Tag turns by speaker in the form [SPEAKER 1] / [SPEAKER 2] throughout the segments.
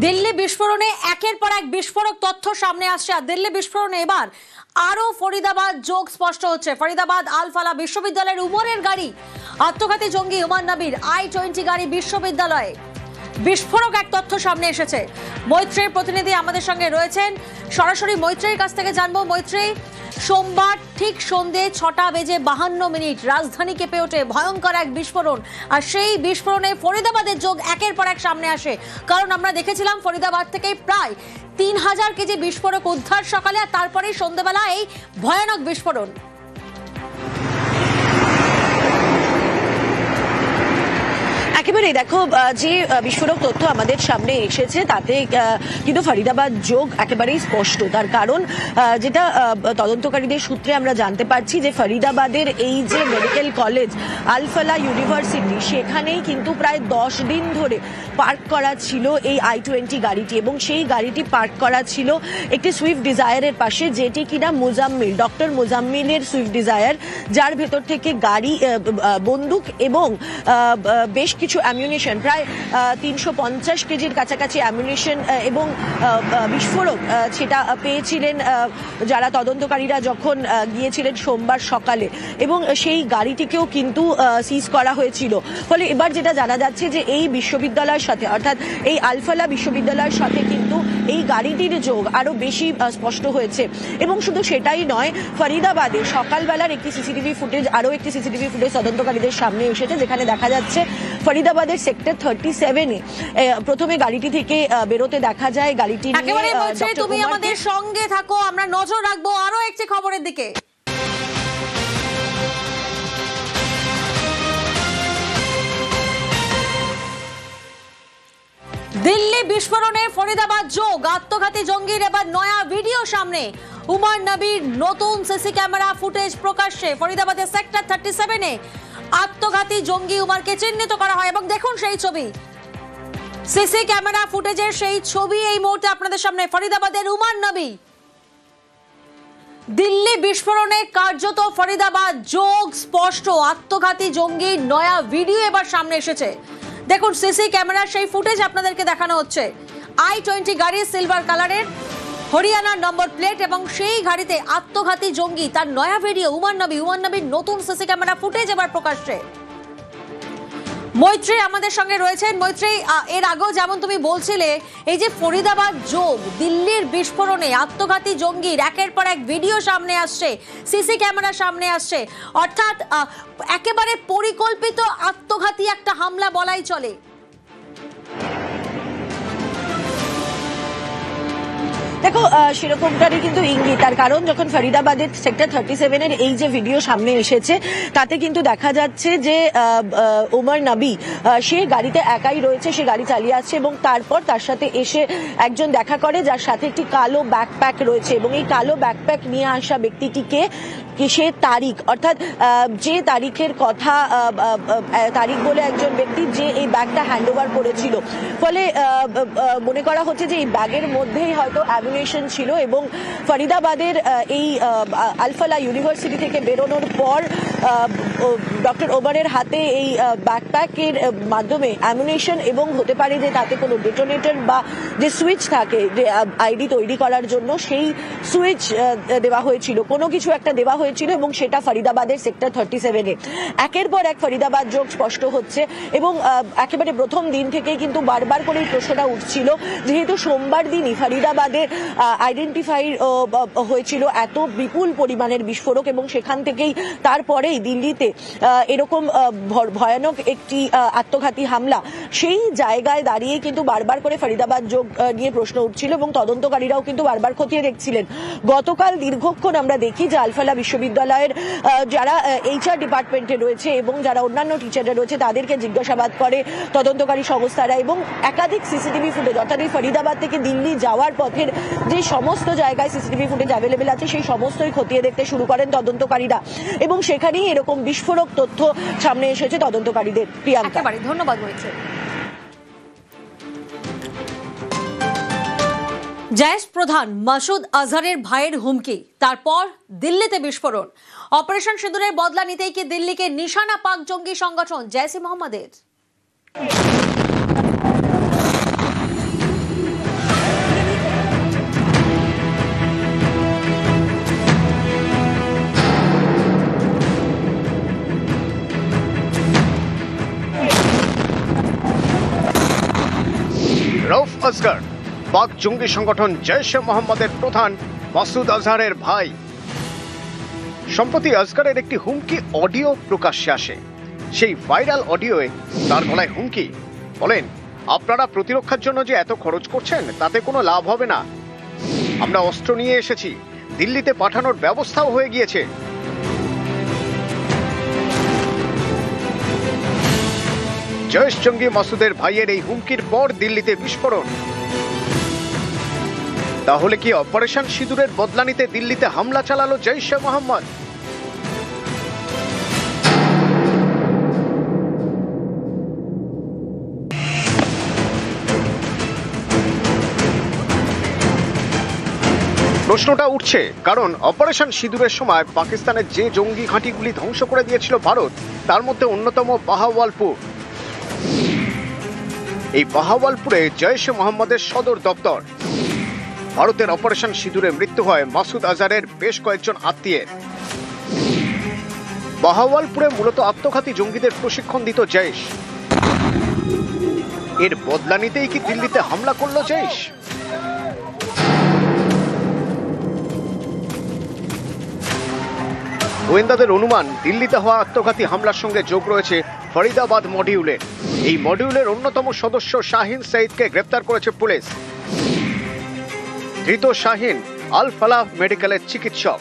[SPEAKER 1] দিল্লি বিস্ফোরণে একের পর এক বিস্ফোরক তথ্য সামনে আসছে। আর দিল্লি বিস্ফোরণে এবার আরো ফরিদাবাদ যোগ স্পষ্ট হচ্ছে। ফরিদাবাদ আল ফালাহ বিশ্ববিদ্যালয়ের উমরের গাড়ি, আত্মঘাতী জঙ্গি উমর নবীর i20 গাড়ি বিশ্ববিদ্যালয়ে বিস্ফোরক এক তথ্য সামনে এসেছে। মৈত্রীর প্রতিনিধি আমাদের সঙ্গে রয়েছেন, সরাসরি মৈত্রীর কাছ থেকে জানবো। মৈত্রী, সোমবার ঠিক সন্ধ্যে 6:52 রাজধানী কেঁপে ওঠে ভয়ঙ্কর এক বিস্ফোরণ। আর সেই বিস্ফোরণে ফরিদাবাদের যোগ একের পর এক সামনে আসে, কারণ আমরা দেখেছিলাম ফরিদাবাদ থেকে প্রায় 3000 কেজি বিস্ফোরক উদ্ধার সকালে, আর তারপরেই সন্ধ্যেবেলা এই ভয়ানক বিস্ফোরণ।
[SPEAKER 2] একেবারে দেখো, যে বিস্ফোরক তথ্য আমাদের সামনে এসেছে তাতে কিন্তু ফরিদাবাদ যোগ একেবারেই স্পষ্ট। তার কারণ যেটা তদন্তকারীদের সূত্রে আমরা জানতে পারছি যে ফরিদাবাদের এই যে মেডিকেল কলেজ আল ফালাহ ইউনিভার্সিটি, সেখানেই কিন্তু প্রায় 10 দিন ধরে পার্ক করা ছিল এই i20 গাড়িটি, এবং সেই গাড়িটি পার্ক করা ছিল একটি সুইফট ডিজায়ারের পাশে, যেটি কিনা মুজাম্মিল, ডক্টর মুজাম্মিলের সুইফট ডিজায়ার, যার ভেতর থেকে গাড়ি, বন্দুক এবং বেশ কিছু অ্যামিউনিশন, প্রায় 350 কেজির কাছাকাছি অ্যামিউনিশন এবং বিস্ফোরক সেটা পেয়েছিলেন যারা তদন্তকারীরা যখন গিয়েছিলেন সোমবার সকালে, এবং সেই গাড়িটিকেও কিন্তু সিজ করা হয়েছিল। ফলে এবার যেটা জানা যাচ্ছে যে এই বিশ্ববিদ্যালয়ের সাথে, অর্থাৎ এই আল ফালাহ বিশ্ববিদ্যালয়ের সাথে কিন্তু এই গাড়িটির যোগ আরো বেশি স্পষ্ট হয়েছে। এবং শুধু সেটাই নয়, ফরিদাবাদে সকালবেলার একটি সিসিটিভি ফুটেজ, আরো একটি সিসিটিভি ফুটেজ তদন্তকারীদের সামনে এসেছে, যেখানে দেখা যাচ্ছে ফরিদাবাদের সেক্টর 37-এ প্রথমে গাড়িটি থেকে বেরোতে দেখা যায়। গাড়িটি নিয়ে
[SPEAKER 1] তুমি আমাদের সঙ্গে থাকো, আমরা নজর রাখবো আরো একটি খবরের দিকে। দিল্লি বিস্ফোরণে ফরিদাবাদ যোগ, আত্মঘাতী জঙ্গির এবার নয়া ভিডিও সামনে। উমর নবীর নতুন সিসি ক্যামেরা ফুটেজ প্রকাশ্যে। ফরিদাবাদের সেক্টর 37-এ আত্মঘাতী জঙ্গি উমরকে চিহ্নিত করা হয়, এবং দেখুন সেই ছবি, সিসি ক্যামেরা ফুটেজের সেই ছবি এই মুহূর্তে আপনাদের সামনে। ফরিদাবাদের উমর নবী। দিল্লি বিস্ফোরণে কার্যত ফরিদাবাদ যোগ স্পষ্ট, আত্মঘাতী জঙ্গির নয়া ভিডিও এবার সামনে এসেছে। দেখুন সিসি ক্যামেরার সেই ফুটেজ আপনাদেরকে দেখানো হচ্ছে। i20 গাড়ি, সিলভার কালারের, হরিয়ানার নম্বর প্লেট, এবং সেই গাড়িতে আত্মঘাতী জঙ্গি, তার নয়া ভিডিও। উমর নবীর নতুন সিসি ক্যামেরা ফুটেজ এবার প্রকাশ্যে। মৈত্রী আমাদের সঙ্গে রয়েছেন। মৈত্রী, এর আগেও যেমন তুমি বলছিলে, এই যে ফরিদাবাদ যোগ, দিল্লির বিস্ফোরণে আত্মঘাতী জঙ্গির একের পর এক ভিডিও সামনে আসছে, সিসি ক্যামেরা সামনে আসছে, অর্থাৎ একেবারে পরিকল্পিত আত্মঘাতী একটা হামলা বলাই চলে।
[SPEAKER 2] দেখো, সেরকমটারই কিন্তু ইঙ্গিত। তার কারণ যখন ফরিদাবাদের সেক্টর 37-এর এই যে ভিডিও সামনে এসেছে, তাতে কিন্তু দেখা যাচ্ছে যে উমর নবী সে গাড়িতে একাই রয়েছে, সে গাড়ি চালিয়ে আসছে, এবং তারপর তার সাথে এসে একজন দেখা করে, যার সাথে একটি কালো ব্যাকপ্যাক রয়েছে, এবং এই কালো ব্যাকপ্যাক নিয়ে আসা ব্যক্তিটিকে সে তারিক, অর্থাৎ যে তারিখের কথা, তারিক বলে একজন ব্যক্তি, যে এই ব্যাগটা হ্যান্ড ওভার করেছিল। ফলে মনে করা হচ্ছে যে এই ব্যাগের মধ্যেই হয়তো অ্যামিউনিশন ছিল, এবং ফরিদাবাদের এই আল ফালাহ ইউনিভার্সিটি থেকে বেরোনোর পর ডক্টর ওমরের হাতে এই ব্যাকপ্যাকের মাধ্যমে অ্যামিউনিশন, এবং হতে পারে যে তাতে কোনো ডেটোনেটর বা যে সুইচ থাকে যে আইডি তৈরি করার জন্য, সেই সুইচ দেওয়া হয়েছিল, কোনো কিছু একটা দেওয়া হয়েছিল, এবং সেটা ফরিদাবাদের সেক্টর 37-এ। একের পর এক ফরিদাবাদ যোগ স্পষ্ট হচ্ছে, এবং একেবারে প্রথম দিন থেকে কিন্তু বারবার করে এই প্রশ্নটা উঠছিল, যেহেতু সোমবার দিনই ফরিদাবাদে আইডেন্টিফাই হয়েছিল এত বিপুল পরিমাণের বিস্ফোরক, এবং সেখান থেকেই তারপরেই দিল্লিতে এরকম ভয়ানক একটি আত্মঘাতী হামলা, সেই জায়গায় দাঁড়িয়ে কিন্তু বারবার করে ফরিদাবাদ যোগ নিয়ে প্রশ্ন উঠছিল, এবং তদন্তকারীরাও কিন্তু বারবার খতিয়ে দেখছিলেন। গতকাল দীর্ঘক্ষণ আমরা দেখি যে আল ফালাহ বিশ্ববিদ্যালয়ের যারা HR ডিপার্টমেন্টে রয়েছে এবং যারা অন্যান্য টিচাররা রয়েছে, তাদেরকে জিজ্ঞাসাবাদ করে তদন্তকারী সংস্থারা, এবং একাধিক সিসিটিভি ফুটেজ, অর্থাৎ এই ফরিদাবাদ থেকে দিল্লি যাওয়ার পথের যে সমস্ত জায়গায় সিসিটিভি ফুটেজ অ্যাভেলেবেল আছে, সেই সমস্তই খতিয়ে দেখতে শুরু করেন তদন্তকারীরা, এবং সেখানেই এরকম বিস্ফোরক তথ্য সামনে এসেছে তদন্তকারীদের। প্রিয়াঙ্কা,
[SPEAKER 1] ধন্যবাদ। রয়েছে জয়েশ প্রধান মাসুদ আজহারের ভাইয়ের হুমকি, তারপর দিল্লিতে বিস্ফোরণ। অপারেশন সিঁদুরের বদলা নিতেই কি দিল্লিকে নিশানা পাক জঙ্গি সংগঠন জেইশ-ই-মোহাম্মদের?
[SPEAKER 3] রউফ আসগর পাক জঙ্গি সংগঠন জৈশ-এ মোহাম্মদের প্রধান মাসুদ আজহারের ভাই। সম্প্রতি আসগরের একটি হুমকি অডিও প্রকাশ্যে আসে। সেই ভাইরাল অডিওয়ে তার গলায় হুমকি, বলেন আপনারা প্রতিরক্ষার জন্য যে এত খরচ করছেন তাতে কোনো লাভ হবে না। আমরা অস্ত্র নিয়ে এসেছি, দিল্লিতে পাঠানোর ব্যবস্থাও হয়ে গিয়েছে। জৈশ জঙ্গি মাসুদের ভাইয়ের এই হুমকির পর দিল্লিতে বিস্ফোরণ। তাহলে কি অপারেশন সিঁদুরের বদলা নিতে দিল্লিতে হামলা চালালো জৈশ-এ মোহাম্মদ? প্রশ্নটা উঠছে কারণ অপারেশন সিঁদুরের সময় পাকিস্তানের যে জঙ্গি ঘাঁটিগুলি ধ্বংস করে দিয়েছিল ভারত, তার মধ্যে অন্যতম বাহাওয়ালপুর। এই বাহাওয়ালপুরে জৈশ-এ মোহাম্মদের সদর দপ্তর। ভারতের অপারেশন সিঁদুরে মৃত্যু হয় মাসুদ আজহারের বেশ কয়েকজন আত্মীয়ের। বাহাওয়ালপুরে মূলত আত্মঘাতী জঙ্গিদের প্রশিক্ষণ দিত জৈশ। এর বদলা নিতেই কি দিল্লিতে হামলা করলো জৈশ? গোয়েন্দাদের অনুমান দিল্লিতে হওয়া আত্মঘাতী হামলার সঙ্গে যোগ রয়েছে ফরিদাবাদ মডিউলের। এই মডিউলের অন্যতম সদস্য শাহিন সঈদকে গ্রেপ্তার করেছে পুলিশ। ধৃত শাহিন আল ফালাহ মেডিকেলের চিকিৎসক,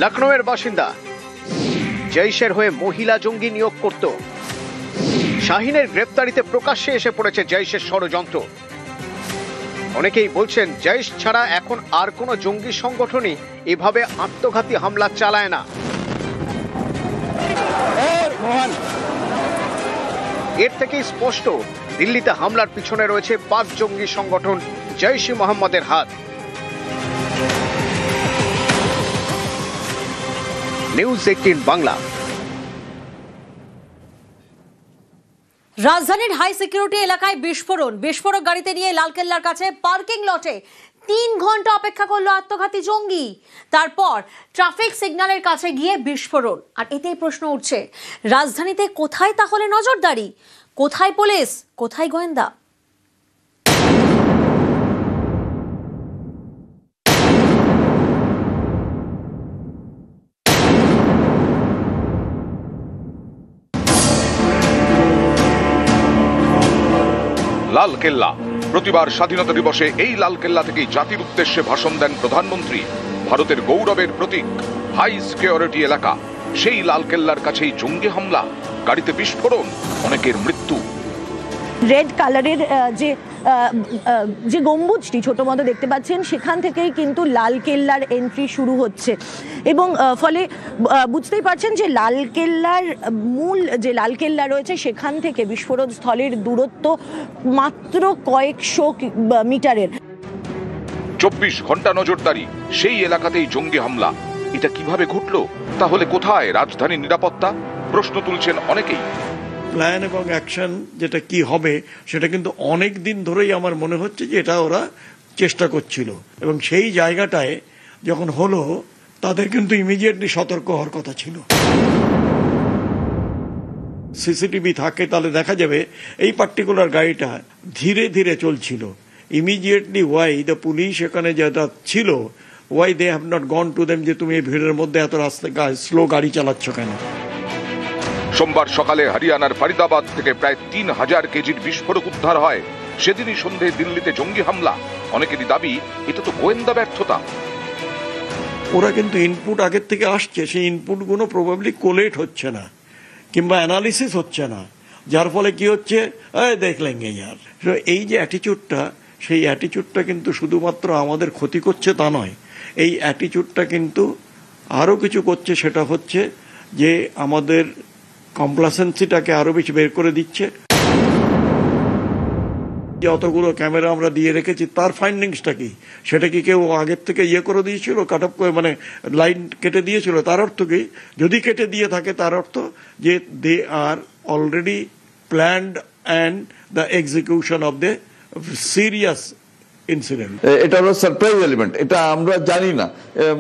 [SPEAKER 3] লখনৌয়ের বাসিন্দা। জৈশের হয়ে মহিলা জঙ্গি নিয়োগ করত। শাহিনের গ্রেপ্তারিতে প্রকাশ্যে এসে পড়েছে জৈশের ষড়যন্ত্র। অনেকেই বলছেন জৈশ ছাড়া এখন আর কোনো জঙ্গি সংগঠনই এভাবে আত্মঘাতী হামলা চালায় না। এর থেকেই স্পষ্ট দিল্লিতে হামলার পিছনে রয়েছে পাক জঙ্গি সংগঠন জৈশ-ই মোহাম্মদের হাত। নিউজ 18 বাংলা।
[SPEAKER 1] রাজধানীর হাই সিকিউরিটি এলাকায় বিস্ফোরক গাড়িতে নিয়ে লালকেল্লার কাছে পার্কিং লটে 3 ঘন্টা অপেক্ষা করলো আত্মঘাতী জঙ্গি। তারপর ট্রাফিক সিগন্যালের কাছে গিয়ে বিস্ফোরণ। আর এতেই প্রশ্ন উঠছে, রাজধানীতে কোথায় তাহলে নজরদারি? কোথায় পুলিশ? কোথায় গোয়েন্দা?
[SPEAKER 4] লালকেল্লা। প্রতিবার স্বাধীনতা দিবসে এই লালকেল্লা থেকেই জাতির উদ্দেশ্যে ভাষণ দেন প্রধানমন্ত্রী। ভারতের গৌরবের প্রতীক, হাই সিকিউরিটি এলাকা। সেই লালকেল্লার কাছেই জঙ্গি হামলা, গাড়িতে বিস্ফোরণ, অনেকের মৃত্যু।
[SPEAKER 2] রেড কালারের যে গম্বুজটি ছোট মতো দেখতে পাচ্ছেন, সেখান থেকেই কিন্তু লালকেল্লার এন্ট্রি শুরু হচ্ছে। এবং ফলে বুঝতেই পারছেন যে লালকেল্লার মূল যে লালকেল্লা রয়েছে সেখান থেকে বিস্ফোরণ স্থলের দূরত্ব মাত্র কয়েকশো মিটারের।
[SPEAKER 4] 24 ঘন্টা নজরদারি, সেই এলাকাতেই জঙ্গি হামলা। এটা কিভাবে ঘটলো? তাহলে কোথায় রাজধানীর নিরাপত্তা? প্রশ্ন তুলছেন অনেকেই।
[SPEAKER 5] প্ল্যান এবং অ্যাকশন যেটা কি হবে সেটা কিন্তু অনেক দিন ধরেই আমার মনে হচ্ছে যে এটা ওরা চেষ্টা করছিল, এবং সেই জায়গাটায় যখন হলো তাদের কিন্তু ইমিডিয়েটলি সতর্ক হওয়ার কথা ছিল। সিসিটিভি থাকে তাহলে দেখা যাবে এই পার্টিকুলার গাড়িটা ধীরে ধীরে চলছিল। ইমিডিয়েটলি ওয়াই দ্য পুলিশ এখানে যেটা ছিল, why they have not gone to them যে তুমি এই ভিড়ের মধ্যে এত রাস্তা স্লো গাড়ি চালাচ্ছ কেন।
[SPEAKER 4] সোমবার সকালে হরিয়ানার ফরিদাবাদ থেকে প্রায় 3000 কেজির বিস্ফোরক উদ্ধার হয়। সেদিনই সন্ধ্যে দিল্লিতে জঙ্গি হামলা। অনেকেরই দাবি এটা তো গোয়েন্দা ব্যর্থতা।
[SPEAKER 5] ওরা কিন্তু ইনপুট আগের থেকে আসছে, সেই ইনপুটগুলো প্রবাবলি কোলেট হচ্ছে না কিংবা অ্যানালিসিস হচ্ছে না, যার ফলে কি হচ্ছে, দেখলেন ইয়ার। এই যে অ্যাটিচিউডটা, সেই অ্যাটিচিউডটা কিন্তু শুধুমাত্র আমাদের ক্ষতি করছে তা নয়, এই অ্যাটিচিউডটা কিন্তু আরও কিছু করছে। সেটা হচ্ছে যে আমাদের কমপ্লাসেন্সিটাকে আরো বেশি বের করে দিচ্ছে। যতগুলো ক্যামেরা আমরা দিয়ে রেখেছি তার ফাইন্ডিংসটা কি? সেটা কি কেউ আগের থেকে করে দিয়েছিল, কাট অফ করে, মানে লাইন কেটে দিয়েছিল? তার অর্থ কি? যদি কেটে দিয়ে থাকে তার অর্থ যে they are already planned and the execution of the serious incident.
[SPEAKER 6] এটা হলো সারপ্রাইজ এলিমেন্ট, এটা আমরা জানি না,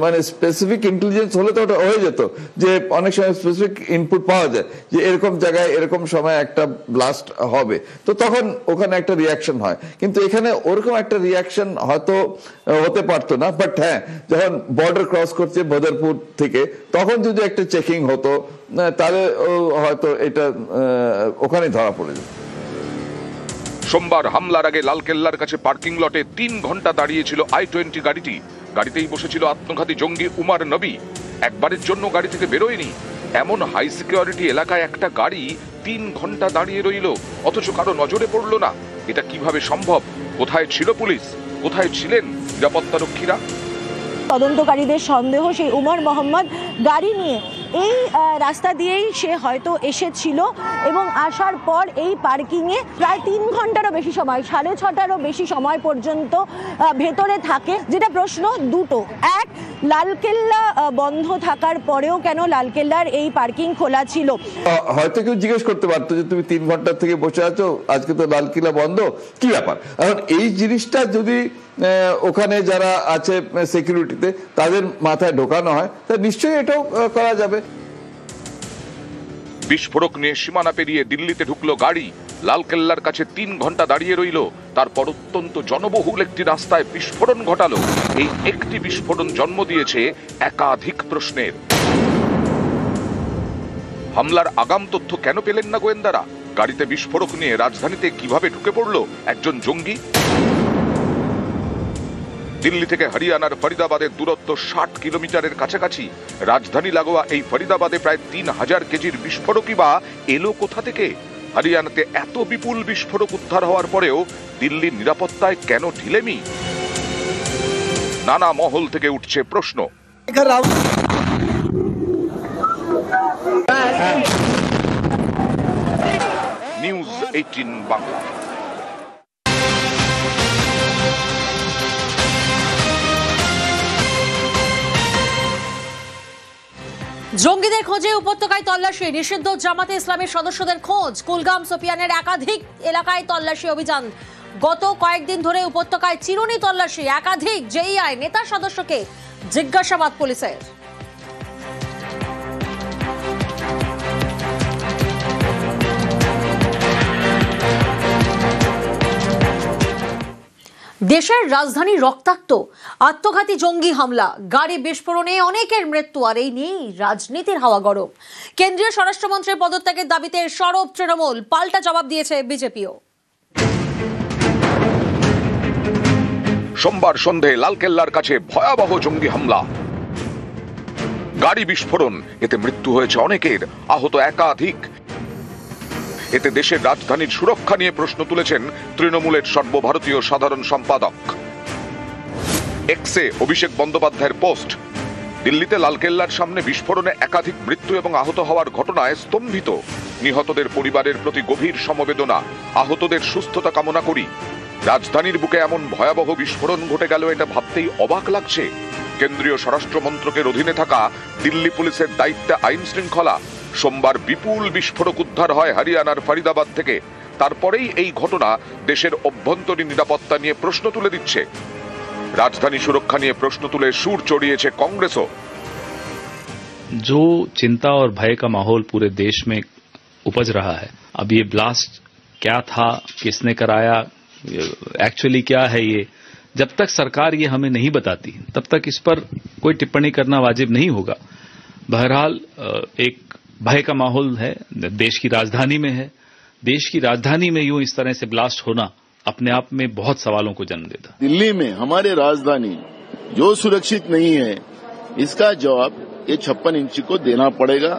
[SPEAKER 6] মানে স্পেসিফিক ইন্টেলিজেন্স হলে তো ওটা হয়ে যেত, যে অনেক সময় স্পেসিফিক ইনপুট পাওয়া যায় যে এরকম জায়গায় এরকম সময় একটা ব্লাস্ট হবে, তো তখন ওখানে একটা রিয়াকশন হয়। কিন্তু এখানে ওরকম একটা রিয়াকশন হয়তো হতে পারতো না, বাট হ্যাঁ, যখন বর্ডার ক্রস করছে বদরপুর থেকে, তখন যদি একটা চেকিং হতো তাহলে হয়তো এটা ওখানে ধরা পড়ে যেত।
[SPEAKER 4] সোমবার হামলার আগে লালকেল্লার কাছে পার্কিং লটে 3 ঘন্টা দাঁড়িয়েছিল i-20 গাড়িটি। গাড়িতেই বসেছিল আত্মঘাতী জঙ্গি উমর নবী। একবারের জন্য গাড়ি থেকে বেরোয়নি। এমন হাই সিকিউরিটি এলাকায় একটা গাড়ি 3 ঘন্টা দাঁড়িয়ে রইল, অথচ কারো নজরে পড়ল না। এটা কিভাবে সম্ভব? কোথায় ছিল পুলিশ? কোথায় ছিলেন নিরাপত্তারক্ষীরা?
[SPEAKER 2] তদন্তকারীদের সন্দেহ সেই উমর মোহাম্মদ গাড়ি নিয়ে এই রাস্তা দিয়েই সে হয়তো এসেছিল এবং আসার পর এই পার্কিংয়ে প্রায় 3 ঘন্টারও বেশি সময়, 6:30টারও বেশি সময় পর্যন্ত ভেতরে থাকে। যেটা প্রশ্ন দুটো, এক, লালকেল্লা বন্ধ থাকার পরেও কেন লালকেল্লার এই পার্কিং খোলা ছিল?
[SPEAKER 6] হয়তো কেউ জিজ্ঞেস করতে পারতো যে তুমি 3 ঘন্টা থেকে বসে আছো, আজকে তো লালকেল্লা বন্ধ, কি ব্যাপার? এখন এই জিনিসটা যদি ওখানে যারা আছে সিকিউরিটিতে তাদের মাথায় ঢোকানো হয়, তা নিশ্চয়ই এটাও করা যাবে।
[SPEAKER 4] বিস্ফোরক নিয়ে সীমানা পেরিয়ে দিল্লিতে ঢুকলো গাড়ি, লালকেল্লার কাছে 3 ঘন্টা দাঁড়িয়ে রইল, তারপর অত্যন্ত জনবহুল একটি রাস্তায় বিস্ফোরণ ঘটালো। এই একটি বিস্ফোরণ জন্ম দিয়েছে একাধিক প্রশ্নের। হামলার আগাম তথ্য কেন পেলেন না গোয়েন্দারা? গাড়িতে বিস্ফোরক নিয়ে রাজধানীতে কিভাবে ঢুকে পড়লো একজন জঙ্গি? দিল্লি থেকে হরিয়ানার ফরিদাবাদের দূরত্ব 60 কিলোমিটারের কাছাকাছি। রাজধানী লাগোয়া এই ফরিদাবাদে প্রায় 3000 কেজির বিস্ফোরকই বা এলো কোথা থেকে? হরিয়ানাতে এত বিপুল বিস্ফোরক উদ্ধার হওয়ার পরেও দিল্লির নিরাপত্তায় কেন ঢিলেমি? নানা মহল থেকে উঠছে প্রশ্ন। নিউজ 18 বাংলা।
[SPEAKER 1] জঙ্গিদের খোঁজে উপত্যকায় তল্লাশি, নিষিদ্ধ জামাতে ইসলামের সদস্যদের খোঁজ। কুলগাম সোপিয়ানের একাধিক এলাকায় তল্লাশি অভিযান। গত কয়েকদিন ধরে উপত্যকায় চিরুনি তল্লাশি, একাধিক জেইআই নেতা সদস্যকে জিজ্ঞাসাবাদ পুলিশের। দেশের রাজধানী রক্তাক্ত, আত্মঘাতী জঙ্গি হামলা, গাড়ি বিস্ফোরণে অনেকের মৃত্যু, আর এই নিয়েই রাজনীতির হাওয়া গরম। কেন্দ্রীয় স্বরাষ্ট্রমন্ত্রীর পদত্যাগের দাবিতে সরব তৃণমূল, পাল্টা জবাব দিয়েছে বিজেপিও।
[SPEAKER 4] সোমবার সন্ধে লালকেল্লার কাছে ভয়াবহ জঙ্গি হামলা, গাড়ি বিস্ফোরণ, এতে মৃত্যু হয়েছে অনেকের, আহত একাধিক। এতে দেশের রাজধানীর সুরক্ষা নিয়ে প্রশ্ন তুলেছেন তৃণমূলের সর্বভারতীয় সাধারণ সম্পাদক। এক্সে অভিষেক বন্দ্যোপাধ্যায়ের পোস্ট। দিল্লিতে লালকেল্লার সামনে বিস্ফোরণে একাধিক মৃত্যু এবং আহত হওয়ার ঘটনায় স্তম্ভিত। নিহতদের পরিবারের প্রতি গভীর সমবেদনা, আহতদের সুস্থতা কামনা করি। রাজধানীর বুকে এমন ভয়াবহ বিস্ফোরণ ঘটে গেল, এটা ভাবতেই অবাক লাগছে। কেন্দ্রীয় স্বরাষ্ট্র মন্ত্রকের অধীনে থাকা দিল্লি পুলিশের দায়িত্বে আইন শৃঙ্খলা। সোমবার বিপুল বিস্ফোরক উদ্ধার হয় হরিয়ানার ফরিদাবাদ থেকে। তারপরেই এই ঘটনা দেশের অভ্যন্তরীণ নিরাপত্তা নিয়ে প্রশ্ন তুলে দিচ্ছে। রাজধানী সুরক্ষা নিয়ে প্রশ্ন তুলে সুর চড়িয়েছে কংগ্রেসও।
[SPEAKER 7] जो चिंता और भय का माहौल पूरे देश में उपज रहा है, अब ये ब्लास्ट क्या था, किसने कराया, एक्चुअली क्या है ये, जब तक सरकार ये हमें नहीं बताती तब तक इस पर कोई टिप्पणी करना वाजिब नहीं होगा। बहरहाल एक भय का माहौल है, देश की राजधानी में है। देश की राजधानी में यूं इस तरह से ब्लास्ट होना अपने आप में बहुत सवालों को जन्म देता।
[SPEAKER 8] दिल्ली में हमारे राजधानी जो सुरक्षित नहीं है, इसका जवाब ये 56 इंची को देना पड़ेगा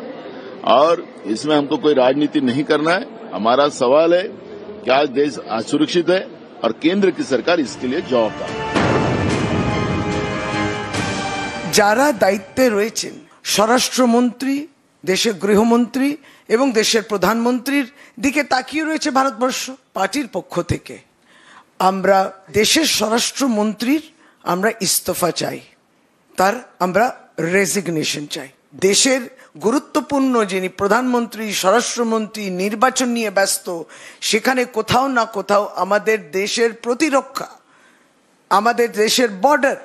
[SPEAKER 8] और इसमें हमको कोई राजनीति नहीं करना है। हमारा सवाल है कि आज देश असुरक्षित है और केंद्र की सरकार इसके लिए जवाबदार।
[SPEAKER 9] যারা দায়িত্বে রয়েছেন, স্বরাষ্ট্রমন্ত্রী, দেশের গৃহমন্ত্রী এবং দেশের প্রধানমন্ত্রীর দিকে তাকিয়ে রয়েছে ভারতবর্ষ। পার্টির পক্ষ থেকে আমরা দেশের স্বরাষ্ট্রমন্ত্রীর আমরা ইস্তফা চাই, তার আমরা রেজিগনেশন চাই। দেশের গুরুত্বপূর্ণ যিনি প্রধানমন্ত্রী, স্বরাষ্ট্রমন্ত্রী, নির্বাচন নিয়ে ব্যস্ত, সেখানে কোথাও না কোথাও আমাদের দেশের প্রতিরক্ষা আমাদের দেশের বর্ডার,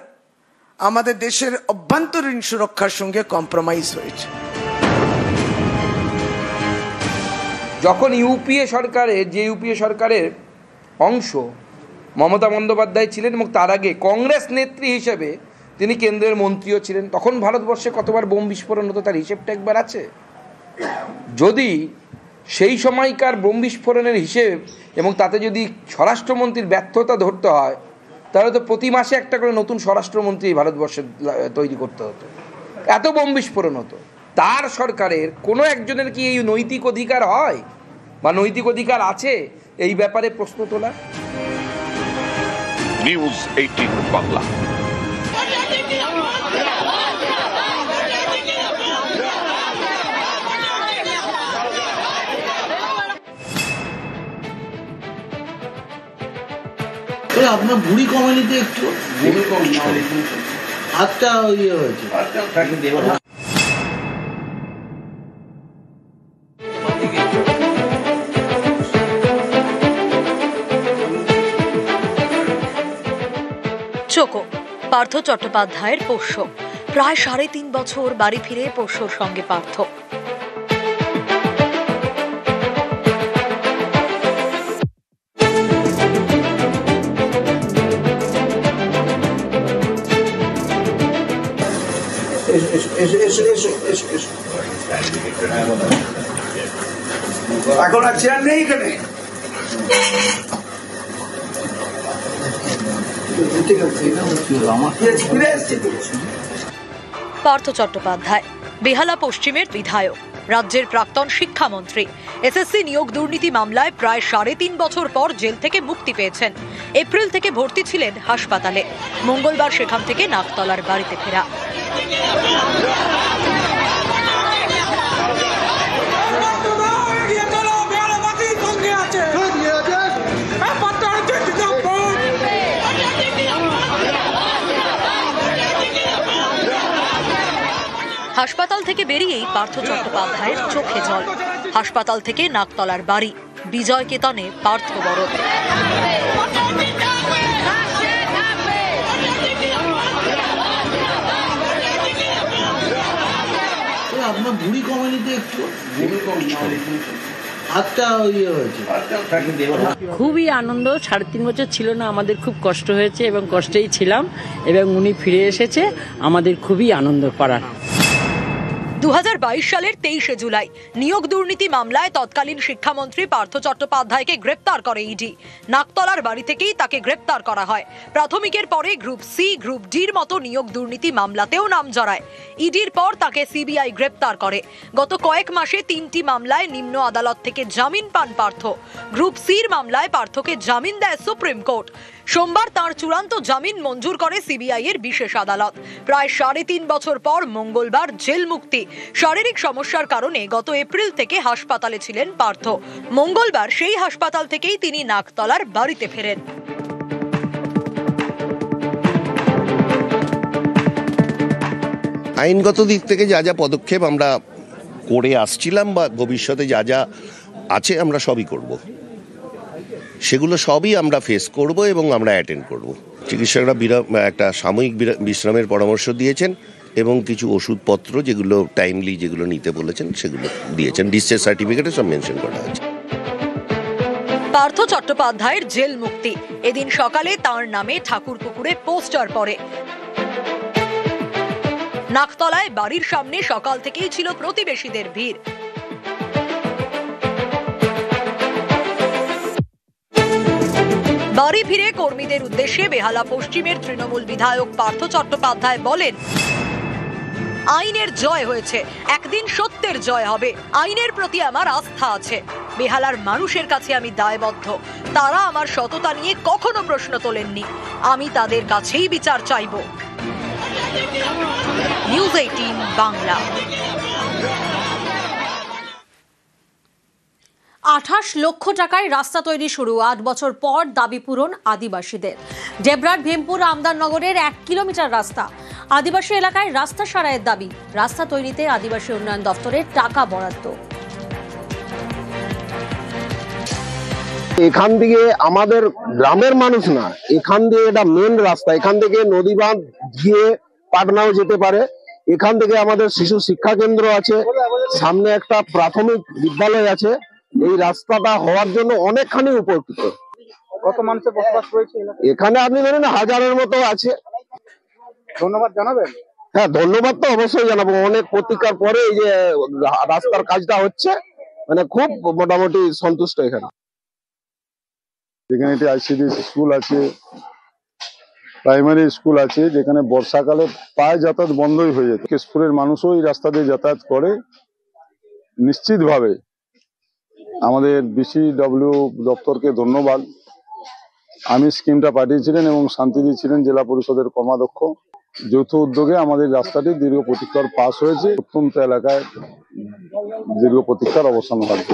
[SPEAKER 9] আমাদের দেশের অভ্যন্তরীণ সুরক্ষার সঙ্গে কম্প্রোমাইজ হয়েছে।
[SPEAKER 10] যখন ইউপিএ সরকারের অংশ মমতা বন্দ্যোপাধ্যায় ছিলেন এবং তার আগে কংগ্রেস নেত্রী হিসেবে তিনি কেন্দ্রের মন্ত্রীও ছিলেন, তখন ভারতবর্ষে কতবার বোম বিস্ফোরণ হতো তার হিসেবটা একবার আছে? যদি সেই সময়কার বোম বিস্ফোরণের হিসেব এবং তাতে যদি স্বরাষ্ট্রমন্ত্রীর ব্যর্থতা ধরতে হয়, তাহলে তো প্রতি মাসে একটা করে নতুন স্বরাষ্ট্রমন্ত্রী ভারতবর্ষে তৈরি করতে হতো, এত বোম বিস্ফোরণ হতো। তার সরকারের কোনো একজনের কি এই নৈতিক অধিকার হয় বা নৈতিক অধিকার আছে এই ব্যাপারে প্রশ্ন তোলা?
[SPEAKER 4] নিউজ 18 বাংলা।
[SPEAKER 11] আপনার বুড়ি কমেনিতে একটু হাতটা ইয়ে হয়েছে।
[SPEAKER 1] চোখো পার্থ চট্টোপাধ্যায়ের পোষ্য, প্রায় 3.5 বছর বাড়ি ফিরে পোষ্যর সঙ্গে পার্থ।
[SPEAKER 11] এখন আর চেয়ার নেই এখানে।
[SPEAKER 1] পার্থ চট্টোপাধ্যায় বেহালা পশ্চিমের বিধায়ক, রাজ্যের প্রাক্তন শিক্ষামন্ত্রী। এসএসসি নিয়োগ দুর্নীতি মামলায় প্রায় 3.5 বছর পর জেল থেকে মুক্তি পেয়েছেন। এপ্রিল থেকে ভর্তি ছিলেন হাসপাতালে, মঙ্গলবার সেখান থেকে নাকতলার বাড়িতে ফেরা। হাসপাতাল থেকে বেরিয়েই পার্থ চট্টোপাধ্যায়ের চোখে জল। হাসপাতাল থেকে নাকতলার বাড়ি, বিজয় কেতনে পার্থ বরণ।
[SPEAKER 11] আপনার বুড়ি কমেনিতে একটু হাতটা ইয়ে হয়েছে।
[SPEAKER 12] খুবই আনন্দ। 3.5 বছর ছিল না, আমাদের খুব কষ্ট হয়েছে এবং কষ্টেই ছিলাম, এবং উনি ফিরে এসেছে, আমাদের খুবই আনন্দ পাড়ার।
[SPEAKER 1] 2022 সালের 23শে জুলাই নিয়োগ দুর্নীতি মামলায় তৎকালীন শিক্ষামন্ত্রী পার্থ চট্টোপাধ্যায়কে গ্রেপ্তার করে ইডি। নাকতলার বাড়ি থেকেই তাকে গ্রেপ্তার করা হয়। প্রাথমিকের পরে গ্রুপ সি, গ্রুপ ডির মতো নিয়োগ দুর্নীতি মামলাতেও নাম জড়ায়। ইডির পর তাকে সিবিআই গ্রেপ্তার করে। গত কয়েক মাসে 3টি মামলায় নিম্ন আদালত থেকে জামিন পান পার্থ। গ্রুপ সির মামলায় পার্থকে জামিন দেয় সুপ্রিম কোর্ট। সোমবার তাঁর চূড়ান্ত জামিন মঞ্জুর করে সিবিআই এর বিশেষ আদালত। প্রায় 3.5 বছর পর মঙ্গলবার জেল মুক্তি। শারীরিক সমস্যার কারণে গত এপ্রিল থেকে হাসপাতালে ছিলেন পার্থ। মঙ্গলবার সেই হাসপাতাল থেকেই তিনি নাকতলার বাড়িতে ফেরেন।
[SPEAKER 13] আইনগত দিক থেকে যা যা পদক্ষেপ আমরা করে আসছিলাম বা ভবিষ্যতে যা যা আছে আমরা সবই করব, সেগুলো সবই আমরা ফেস করব এবং আমরা অ্যাটেন্ড করব। চিকিৎসকরা একটা সাময়িক বিশ্রামের পরামর্শ দিয়েছেন এবং কিছু ওষুধপত্র যেগুলো টাইমলি যেগুলো নিতে বলেছেন সেগুলো দিয়েছেন। ডিসচার্জ সার্টিফিকেটে সব মেনশন করা আছে।
[SPEAKER 1] পার্থ চট্টোপাধ্যায়ের জেল মুক্তি। এদিন সকালে তাঁর নামে ঠাকুরপুকুরে পোস্টার পড়ে। নাকতলায় বাড়ির সামনে সকাল থেকেই ছিল প্রতিবেশীদের ভিড়। বাড়ি ফিরে কর্মীদের উদ্দেশ্যে বেহালা পশ্চিমের তৃণমূল বিধায়ক পার্থ চট্টোপাধ্যায় বলেন, আইনের জয় হয়েছে, একদিন সত্যের জয় হবে। আইনের প্রতি আমার আস্থা আছে। বেহালার মানুষের কাছে আমি দায়বদ্ধ। তারা আমার সততা নিয়ে কখনো প্রশ্ন তোলেননি। আমি তাদের কাছেই বিচার চাইব। নিউজ 18 বাংলা। 28 লক্ষ টাকায় রাস্তা তৈরি শুরু। 8 বছর পর দাবি পূরণ আদিবাসীদের। ডেবরার ভীমপুর আমদারনগরের 1 কিলোমিটার রাস্তা। আদিবাসী এলাকায় রাস্তা সারাইয়ের দাবি। রাস্তা তৈরিতে আদিবাসী উন্নয়ন দপ্তরের টাকা বরাদ্দ।
[SPEAKER 14] এখান থেকে আমাদের গ্রামের মানুষ না, এখান দিয়ে এটা মেন রাস্তা, এখান থেকে নদী বাঁধ গিয়ে পাটনাও যেতে পারে। এখান থেকে আমাদের শিশু শিক্ষা কেন্দ্র আছে, সামনে একটা প্রাথমিক বিদ্যালয় আছে। এই রাস্তাটা হওয়ার জন্য অনেকখানি উপকৃত।
[SPEAKER 15] কত মানুষের বসবাস রয়েছে
[SPEAKER 14] এখানে আপনি ধরেন হাজারের মতো আছে।
[SPEAKER 15] ধন্যবাদ জানাবেন।
[SPEAKER 14] হ্যাঁ, ধন্যবাদ তো অবশ্যই জানাবো। অনেক প্রতীক্ষার পরে এই যে রাস্তার কাজটা হচ্ছে, মানে খুব মোটামুটি সন্তুষ্ট এখানে।
[SPEAKER 16] যেখানে একটি আইসিডি স্কুল আছে, প্রাইমারি স্কুল আছে, যেখানে বর্ষাকালে প্রায় যাতায়াত বন্ধই হয়ে যেত। কেশপুরের মানুষও এই রাস্তা দিয়ে যাতায়াত করে। নিশ্চিতভাবে আমাদের BCW দপ্তরকে ধন্যবাদ। আমি স্কিমটা পাঠিয়েছিলেন এবং শান্তি দিয়েছিলেন জেলা পরিষদের কর্মাধ্যক্ষ। যৌথ উদ্যোগে আমাদের রাস্তাটি দীর্ঘ প্রতীক্ষার পাস হয়েছে। অত্যন্ত এলাকায় দীর্ঘ প্রতীক্ষার অবসান ঘটবে।